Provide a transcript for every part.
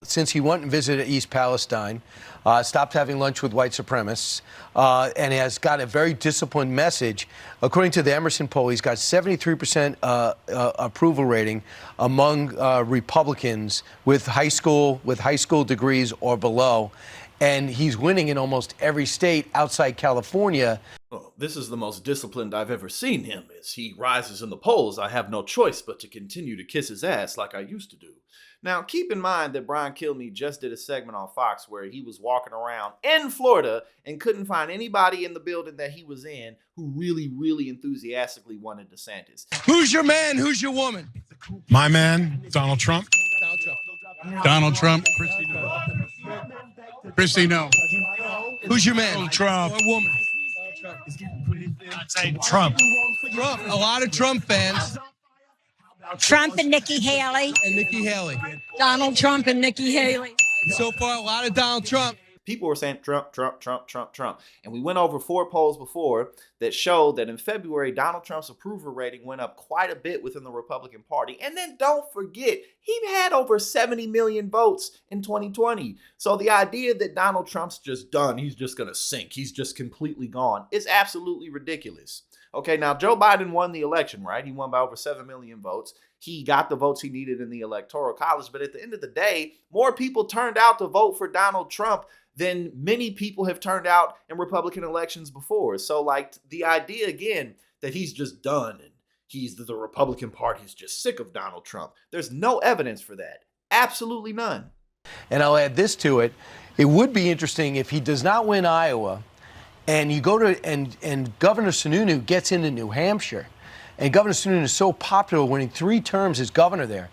since he went and visited East Palestine, stopped having lunch with white supremacists, and has got a very disciplined message. According to the Emerson poll, he's got 73% approval rating among Republicans with high school degrees or below, and he's winning in almost every state outside California. Well, this is the most disciplined I've ever seen him. As he rises in the polls, I have no choice but to continue to kiss his ass like I used to do. Now, keep in mind that Brian Kilmeade just did a segment on Fox where he was walking around in Florida and couldn't find anybody in the building that he was in who really enthusiastically wanted DeSantis. Who's your man? Who's your woman? My man, Donald Trump. Donald Trump. Donald Trump. Christy, no. Who's your man? Donald Trump. Or woman? I'd say Trump. Trump. A lot of Trump fans. Trump and Nikki Haley. And Nikki Haley. Donald Trump and Nikki Haley. So far, a lot of Donald Trump. People were saying Trump. And we went over 4 polls before that showed that in February, Donald Trump's approval rating went up quite a bit within the Republican Party. And then don't forget, he had over 70 million votes in 2020. So the idea that Donald Trump's just done, he's just going to sink, he's just completely gone, is absolutely ridiculous. Okay, now Joe Biden won the election, right? He won by over 7 million votes. He got the votes he needed in the Electoral College. But at the end of the day, more people turned out to vote for Donald Trump than many people have turned out in Republican elections before. So, like, the idea, again, that he's just done and the Republican Party is just sick of Donald Trump. There's no evidence for that. Absolutely none. And I'll add this to it. It would be interesting if he does not win Iowa and you go to and Governor Sununu gets into New Hampshire, and Governor Sununu is so popular, winning 3 terms as governor there.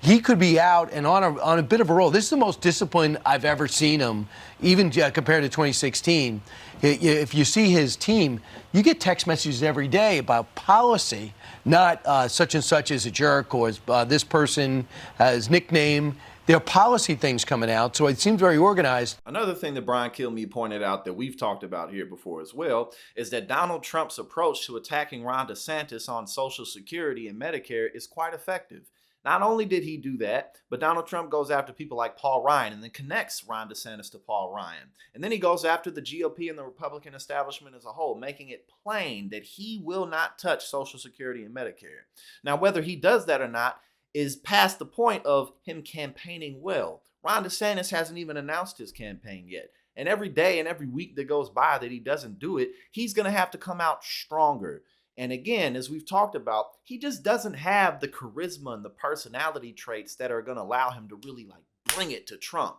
He could be out and on a bit of a roll. This is the most disciplined I've ever seen him, even compared to 2016. If you see his team, you get text messages every day about policy, not such and such is a jerk or this person has nickname. There are policy things coming out, so it seems very organized. Another thing that Brian Kilmeade pointed out that we've talked about here before as well is that Donald Trump's approach to attacking Ron DeSantis on Social Security and Medicare is quite effective. Not only did he do that, but Donald Trump goes after people like Paul Ryan and then connects Ron DeSantis to Paul Ryan. And then he goes after the GOP and the Republican establishment as a whole, making it plain that he will not touch Social Security and Medicare. Now, whether he does that or not is past the point of him campaigning well. Ron DeSantis hasn't even announced his campaign yet. And every day and every week that goes by that he doesn't do it, he's going to have to come out stronger. And again, as we've talked about, he just doesn't have the charisma and the personality traits that are going to allow him to really bring it to Trump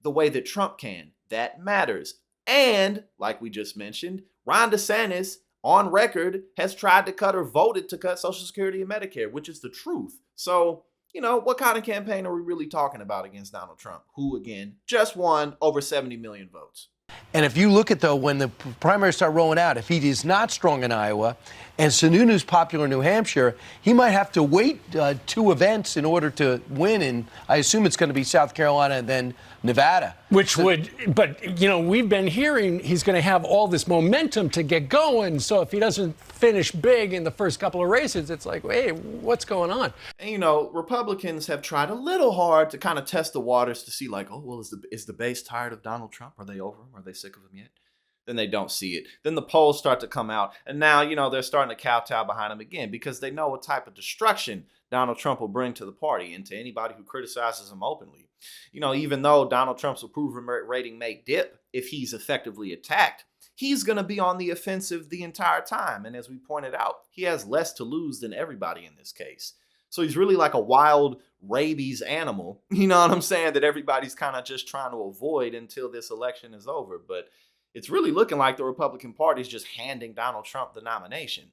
the way that Trump can. That matters. And like we just mentioned, Ron DeSantis on record has tried to cut or voted to cut Social Security and Medicare, which is the truth. So, what kind of campaign are we really talking about against Donald Trump, who, again, just won over 70 million votes? And if you look at, when the primaries start rolling out, if he is not strong in Iowa and Sununu's popular in New Hampshire, he might have to wait 2 events in order to win. And I assume it's going to be South Carolina and then Nevada. But we've been hearing he's going to have all this momentum to get going. So if he doesn't finish big in the first couple of races, it's like, hey, what's going on? And, Republicans have tried a little hard to kind of test the waters to see is the base tired of Donald Trump? Are they over him? Are they sick of him yet? Then they don't see it. Then the polls start to come out. And now, they're starting to kowtow behind him again because they know what type of destruction Donald Trump will bring to the party and to anybody who criticizes him openly. Even though Donald Trump's approval rating may dip if he's effectively attacked, he's going to be on the offensive the entire time. And as we pointed out, he has less to lose than everybody in this case. So he's really like a wild rabies animal, you know what I'm saying, that everybody's kind of just trying to avoid until this election is over. But it's really looking like the Republican Party is just handing Donald Trump the nomination.